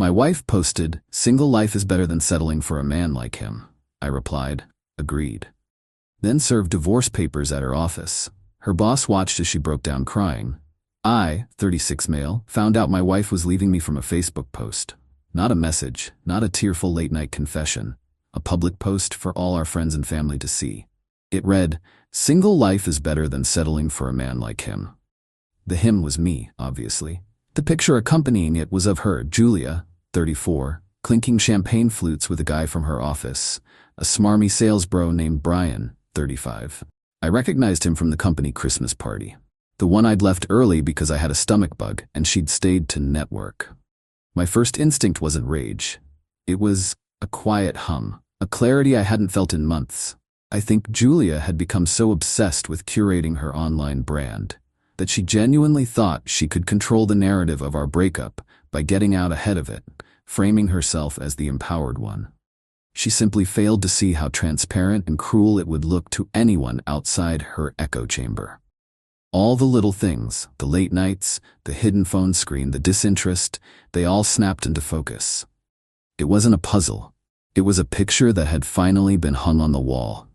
My wife posted, "Single life is better than settling for a man like him." I replied, "Agreed." Then served divorce papers at her office. Her boss watched as she broke down crying. I, 36 male, found out my wife was leaving me from a Facebook post. Not a message, not a tearful late-night confession. A public post for all our friends and family to see. It read, "Single life is better than settling for a man like him." The him was me, obviously. The picture accompanying it was of her, Julia, 34, clinking champagne flutes with a guy from her office, a smarmy sales bro named Brian, 35. I recognized him from the company Christmas party. The one I'd left early because I had a stomach bug and she'd stayed to network. My first instinct wasn't rage. It was a quiet hum, a clarity I hadn't felt in months. I think Julia had become so obsessed with curating her online brand that she genuinely thought she could control the narrative of our breakup by getting out ahead of it, framing herself as the empowered one. She simply failed to see how transparent and cruel it would look to anyone outside her echo chamber. All the little things, the late nights, the hidden phone screen, the disinterest, they all snapped into focus. It wasn't a puzzle. It was a picture that had finally been hung on the wall.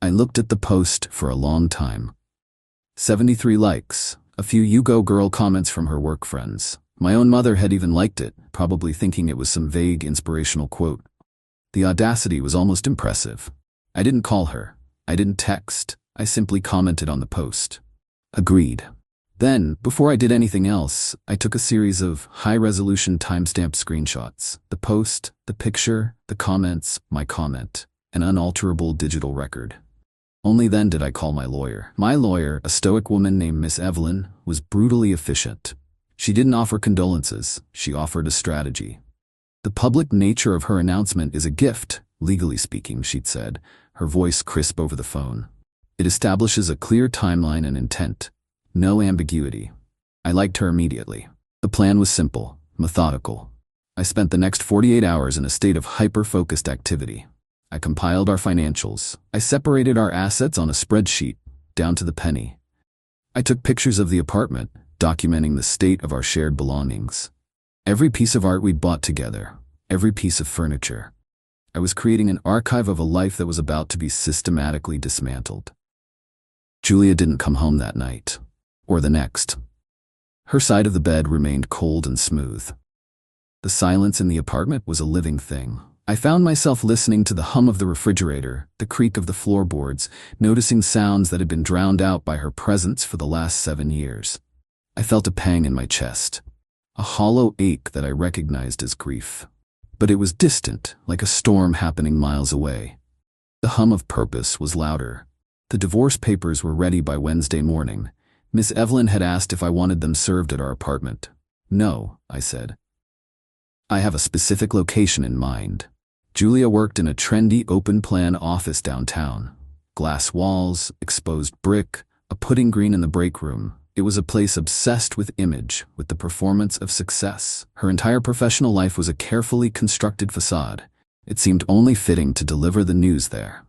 I looked at the post for a long time. 73 likes, a few "You Go Girl" comments from her work friends. My own mother had even liked it, probably thinking it was some vague inspirational quote. The audacity was almost impressive. I didn't call her. I didn't text. I simply commented on the post. Agreed. Then, before I did anything else, I took a series of high-resolution timestamp screenshots. The post, the picture, the comments, my comment. An unalterable digital record. Only then did I call my lawyer. My lawyer, a stoic woman named Miss Evelyn, was brutally efficient. She didn't offer condolences. She offered a strategy. The public nature of her announcement is a gift, legally speaking, she'd said, her voice crisp over the phone. It establishes a clear timeline and intent. No ambiguity. I liked her immediately. The plan was simple, methodical. I spent the next 48 hours in a state of hyper-focused activity. I compiled our financials. I separated our assets on a spreadsheet, down to the penny. I took pictures of the apartment, documenting the state of our shared belongings. Every piece of art we'd bought together, every piece of furniture. I was creating an archive of a life that was about to be systematically dismantled. Julia didn't come home that night, or the next. Her side of the bed remained cold and smooth. The silence in the apartment was a living thing. I found myself listening to the hum of the refrigerator, the creak of the floorboards, noticing sounds that had been drowned out by her presence for the last 7 years. I felt a pang in my chest, a hollow ache that I recognized as grief. But it was distant, like a storm happening miles away. The hum of purpose was louder. The divorce papers were ready by Wednesday morning. Miss Evelyn had asked if I wanted them served at our apartment. "No," I said. "I have a specific location in mind." Julia worked in a trendy open-plan office downtown. Glass walls, exposed brick, a pudding green in the break room. It was a place obsessed with image, with the performance of success. Her entire professional life was a carefully constructed facade. It seemed only fitting to deliver the news there.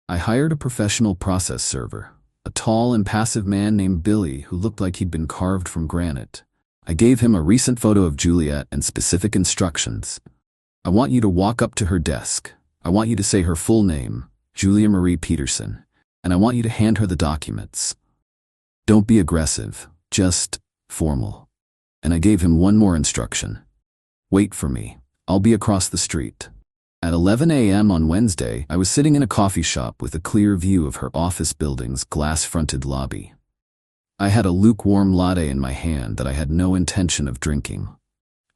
I hired a professional process server, a tall, impassive man named Billy who looked like he'd been carved from granite. I gave him a recent photo of Juliet and specific instructions. "I want you to walk up to her desk. I want you to say her full name, Julia Marie Peterson, and I want you to hand her the documents. Don't be aggressive, just formal." And I gave him one more instruction. "Wait for me. I'll be across the street." At 11 a.m. on Wednesday, I was sitting in a coffee shop with a clear view of her office building's glass-fronted lobby. I had a lukewarm latte in my hand that I had no intention of drinking.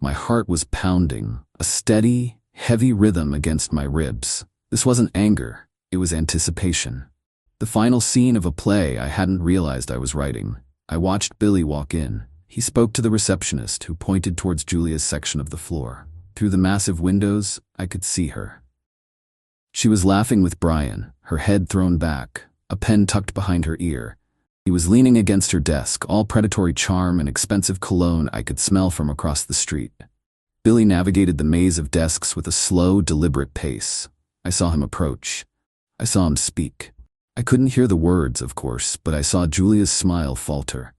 My heart was pounding, a steady, heavy rhythm against my ribs. This wasn't anger, it was anticipation. The final scene of a play I hadn't realized I was writing. I watched Billy walk in. He spoke to the receptionist, who pointed towards Julia's section of the floor. Through the massive windows, I could see her. She was laughing with Brian, her head thrown back, a pen tucked behind her ear. He was leaning against her desk, all predatory charm and expensive cologne I could smell from across the street. Billy navigated the maze of desks with a slow, deliberate pace. I saw him approach. I saw him speak. I couldn't hear the words, of course, but I saw Julia's smile falter.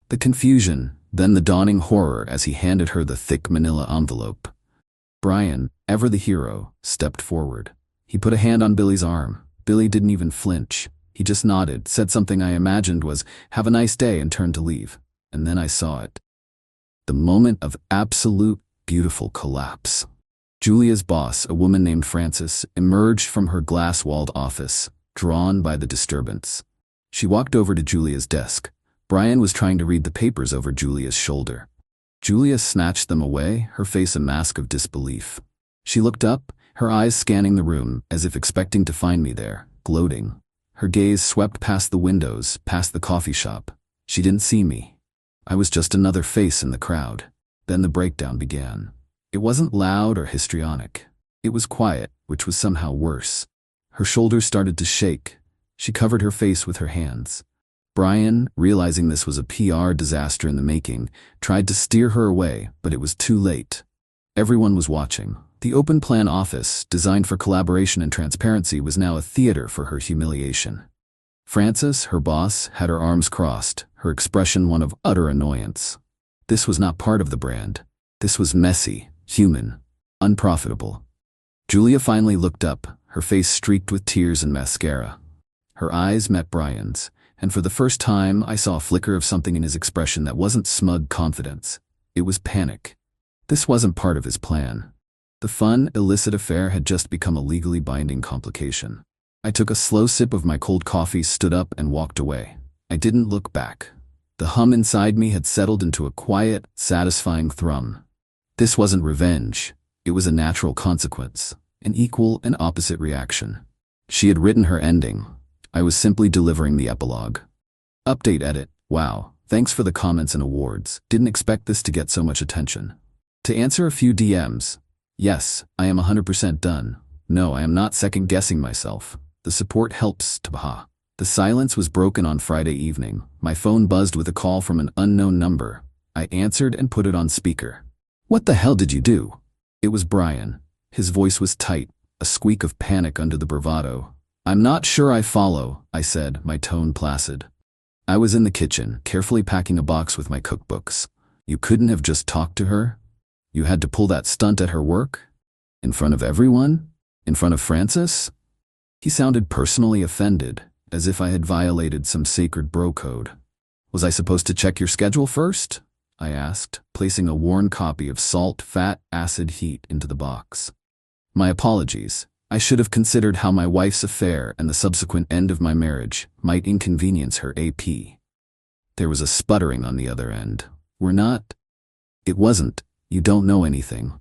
The confusion, then the dawning horror as he handed her the thick manila envelope. Brian, ever the hero, stepped forward. He put a hand on Billy's arm. Billy didn't even flinch. He just nodded, said something I imagined was, "Have a nice day," and turned to leave. And then I saw it. The moment of absolute, beautiful collapse. Julia's boss, a woman named Frances, emerged from her glass-walled office, drawn by the disturbance. She walked over to Julia's desk. Brian was trying to read the papers over Julia's shoulder. Julia snatched them away, her face a mask of disbelief. She looked up, her eyes scanning the room, as if expecting to find me there, gloating. Her gaze swept past the windows, past the coffee shop. She didn't see me. I was just another face in the crowd. Then the breakdown began. It wasn't loud or histrionic. It was quiet, which was somehow worse. Her shoulders started to shake. She covered her face with her hands. Brian, realizing this was a PR disaster in the making, tried to steer her away, but it was too late. Everyone was watching. The open plan office, designed for collaboration and transparency, was now a theater for her humiliation. Frances, her boss, had her arms crossed, her expression one of utter annoyance. This was not part of the brand. This was messy, human, unprofitable. Julia finally looked up, her face streaked with tears and mascara. Her eyes met Brian's, and for the first time I saw a flicker of something in his expression that wasn't smug confidence. It was panic. This wasn't part of his plan. The fun, illicit affair had just become a legally binding complication. I took a slow sip of my cold coffee, stood up, and walked away. I didn't look back. The hum inside me had settled into a quiet, satisfying thrum. This wasn't revenge. It was a natural consequence, an equal and opposite reaction. She had written her ending. I was simply delivering the epilogue. Update edit. Wow, thanks for the comments and awards. Didn't expect this to get so much attention. To answer a few DMs. Yes, I am 100% done. No, I am not second-guessing myself. The support helps, Tabaha. The silence was broken on Friday evening. My phone buzzed with a call from an unknown number. I answered and put it on speaker. "What the hell did you do?" It was Brian. His voice was tight, a squeak of panic under the bravado. "I'm not sure I follow," I said, my tone placid. I was in the kitchen, carefully packing a box with my cookbooks. "You couldn't have just talked to her? You had to pull that stunt at her work? In front of everyone? In front of Frances?" He sounded personally offended, as if I had violated some sacred bro code. "Was I supposed to check your schedule first?" I asked, placing a worn copy of Salt, Fat, Acid, Heat into the box. "My apologies. I should have considered how my wife's affair and the subsequent end of my marriage might inconvenience her AP." There was a sputtering on the other end. "We're not." "It wasn't. You don't know anything.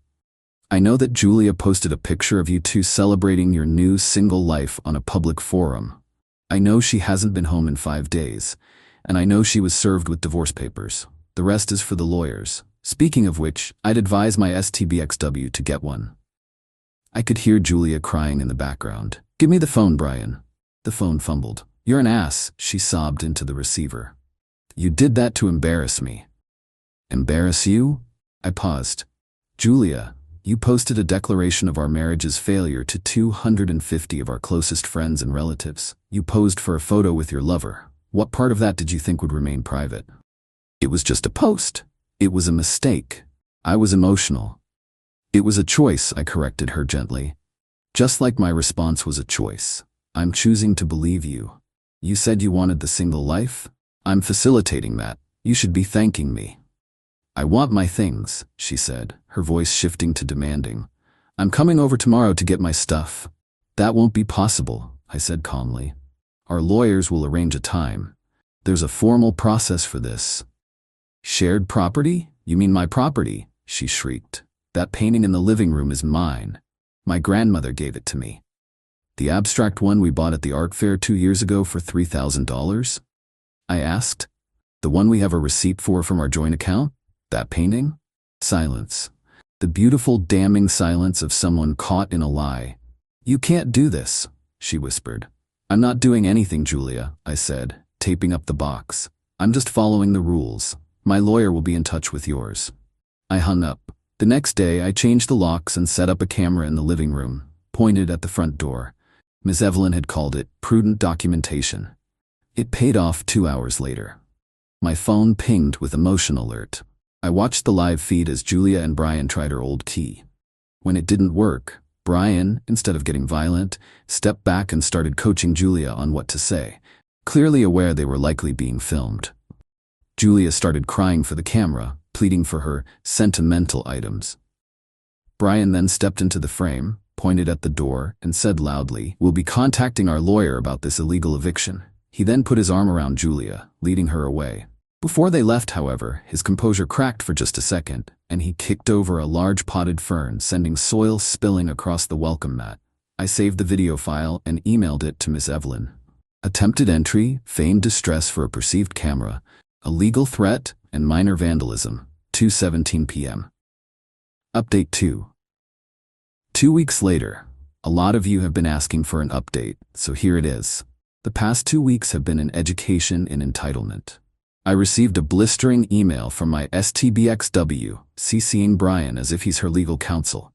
I know that Julia posted a picture of you two celebrating your new single life on a public forum. I know she hasn't been home in 5 days, and I know she was served with divorce papers. The rest is for the lawyers. Speaking of which, I'd advise my STBXW to get one." I could hear Julia crying in the background. "Give me the phone, Brian." The phone fumbled. "You're an ass," she sobbed into the receiver. "You did that to embarrass me." "Embarrass you?" I paused. "Julia, you posted a declaration of our marriage's failure to 250 of our closest friends and relatives. You posed for a photo with your lover. What part of that did you think would remain private?" "It was just a post. It was a mistake. I was emotional." "It was a choice," I corrected her gently. "Just like my response was a choice. I'm choosing to believe you. You said you wanted the single life? I'm facilitating that. You should be thanking me." "I want my things," she said, her voice shifting to demanding. "I'm coming over tomorrow to get my stuff." "That won't be possible," I said calmly. "Our lawyers will arrange a time. There's a formal process for this." "Shared property? You mean my property?" she shrieked. "That painting in the living room is mine. My grandmother gave it to me." "The abstract one we bought at the art fair 2 years ago for $3,000? I asked. "The one we have a receipt for from our joint account? That painting?" Silence. The beautiful, damning silence of someone caught in a lie. "You can't do this," she whispered. "I'm not doing anything, Julia," I said, taping up the box. "I'm just following the rules. My lawyer will be in touch with yours." I hung up. The next day, I changed the locks and set up a camera in the living room, pointed at the front door. Ms. Evelyn had called it prudent documentation. It paid off 2 hours later. My phone pinged with a motion alert. I watched the live feed as Julia and Brian tried her old key. When it didn't work, Brian, instead of getting violent, stepped back and started coaching Julia on what to say, clearly aware they were likely being filmed. Julia started crying for the camera, pleading for her sentimental items. Brian then stepped into the frame, pointed at the door, and said loudly, "We'll be contacting our lawyer about this illegal eviction." He then put his arm around Julia, leading her away. Before they left, however, his composure cracked for just a second, and he kicked over a large potted fern, sending soil spilling across the welcome mat. I saved the video file and emailed it to Miss Evelyn. Attempted entry, feigned distress for a perceived camera, a legal threat, and minor vandalism, 2:17 p.m. Update 2. 2 weeks later. A lot of you have been asking for an update, so here it is. The past 2 weeks have been an education in entitlement. I received a blistering email from my STBXW, CCing Brian as if he's her legal counsel.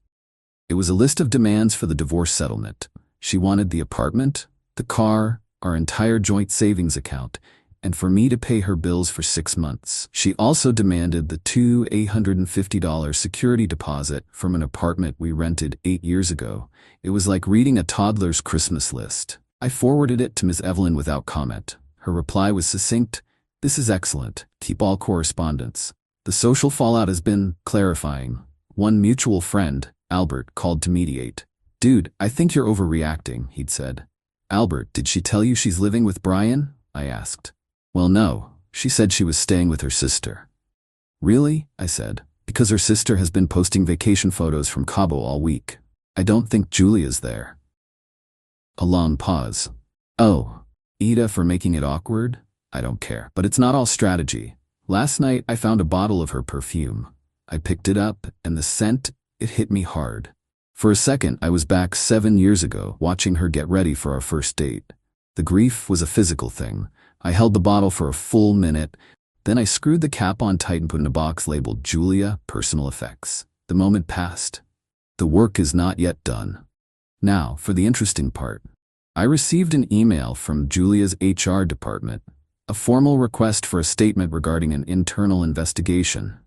It was a list of demands for the divorce settlement. She wanted the apartment, the car, our entire joint savings account, and for me to pay her bills for 6 months. She also demanded the two $850 security deposit from an apartment we rented 8 years ago. It was like reading a toddler's Christmas list. I forwarded it to Ms. Evelyn without comment. Her reply was succinct: "This is excellent. Keep all correspondence." The social fallout has been clarifying. One mutual friend, Albert, called to mediate. "Dude, I think you're overreacting," he'd said. "Albert, did she tell you she's living with Brian?" I asked. "Well, no. She said she was staying with her sister." "Really?" I said. "Because her sister has been posting vacation photos from Cabo all week. I don't think Julia's there." A long pause. "Oh, Ida for making it awkward? I don't care. But it's not all strategy. Last night I found a bottle of her perfume. I picked it up, and the scent, it hit me hard. For a second I was back 7 years ago, watching her get ready for our first date. The grief was a physical thing. I held the bottle for a full minute, then I screwed the cap on tight and put in a box labeled Julia, Personal Effects. The moment passed. The work is not yet done. Now, for the interesting part. I received an email from Julia's HR department, a formal request for a statement regarding an internal investigation.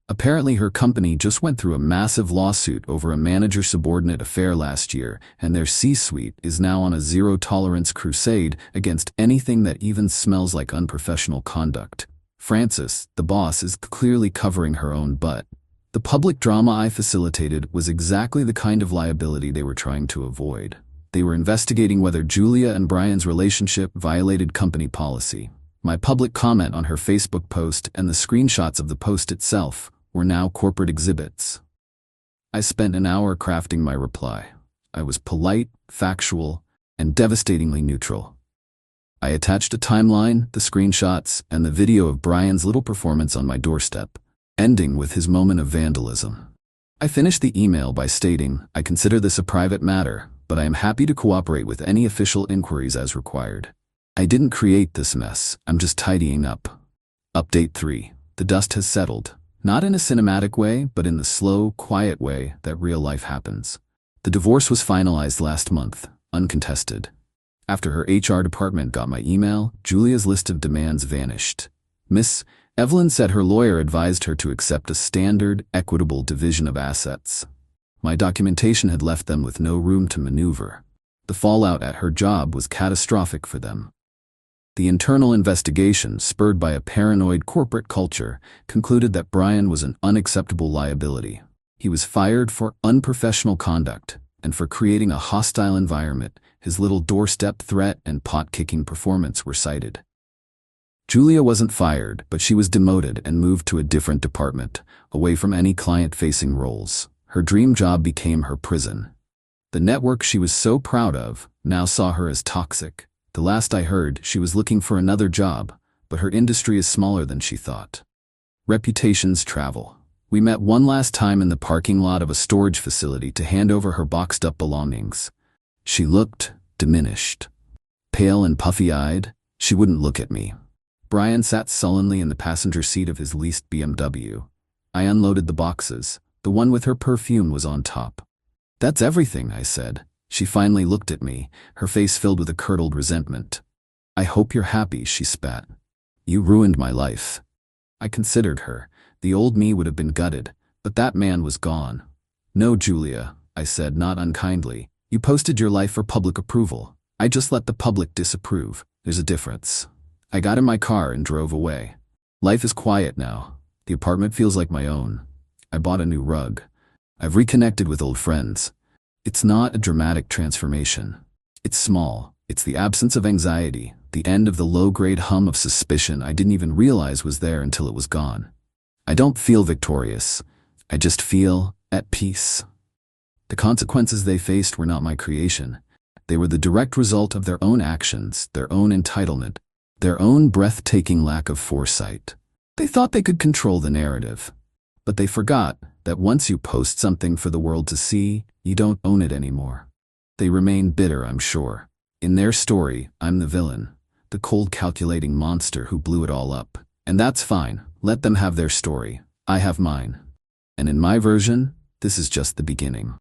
Apparently her company just went through a massive lawsuit over a manager-subordinate affair last year, and their C-suite is now on a zero-tolerance crusade against anything that even smells like unprofessional conduct. Frances, the boss, is clearly covering her own butt. The public drama I facilitated was exactly the kind of liability they were trying to avoid. They were investigating whether Julia and Brian's relationship violated company policy. My public comment on her Facebook post and the screenshots of the post itself were now corporate exhibits. I spent an hour crafting my reply. I was polite, factual, and devastatingly neutral. I attached a timeline, the screenshots, and the video of Brian's little performance on my doorstep, ending with his moment of vandalism. I finished the email by stating, "I consider this a private matter, but I am happy to cooperate with any official inquiries as required. I didn't create this mess, I'm just tidying up." Update 3. The dust has settled. Not in a cinematic way, but in the slow, quiet way that real life happens. The divorce was finalized last month, uncontested. After her HR department got my email, Julia's list of demands vanished. Miss Evelyn said her lawyer advised her to accept a standard, equitable division of assets. My documentation had left them with no room to maneuver. The fallout at her job was catastrophic for them. The internal investigation, spurred by a paranoid corporate culture, concluded that Brian was an unacceptable liability. He was fired for unprofessional conduct and for creating a hostile environment. His little doorstep threat and pot-kicking performance were cited. Julia wasn't fired, but she was demoted and moved to a different department, away from any client-facing roles. Her dream job became her prison. The network she was so proud of now saw her as toxic. The last I heard, she was looking for another job, but her industry is smaller than she thought. Reputations travel. We met one last time in the parking lot of a storage facility to hand over her boxed-up belongings. She looked diminished. Pale and puffy-eyed, she wouldn't look at me. Brian sat sullenly in the passenger seat of his leased BMW. I unloaded the boxes. The one with her perfume was on top. "That's everything," I said. She finally looked at me, her face filled with a curdled resentment. "I hope you're happy," she spat. You ruined my life. I considered her. The old me would have been gutted, but that man was gone. No, Julia, I said, not unkindly. You posted your life for public approval. I just let the public disapprove. There's a difference. I got in my car and drove away. Life is quiet now. The apartment feels like my own. I bought a new rug. I've reconnected with old friends. It's not a dramatic transformation. It's small. It's the absence of anxiety, the end of the low-grade hum of suspicion I didn't even realize was there until it was gone. I don't feel victorious. I just feel at peace. The consequences they faced were not my creation. They were the direct result of their own actions, their own entitlement, their own breathtaking lack of foresight. They thought they could control the narrative. But they forgot that once you post something for the world to see, you don't own it anymore. They remain bitter, I'm sure. In their story, I'm the villain, the cold calculating monster who blew it all up. And that's fine. Let them have their story. I have mine. And in my version, this is just the beginning.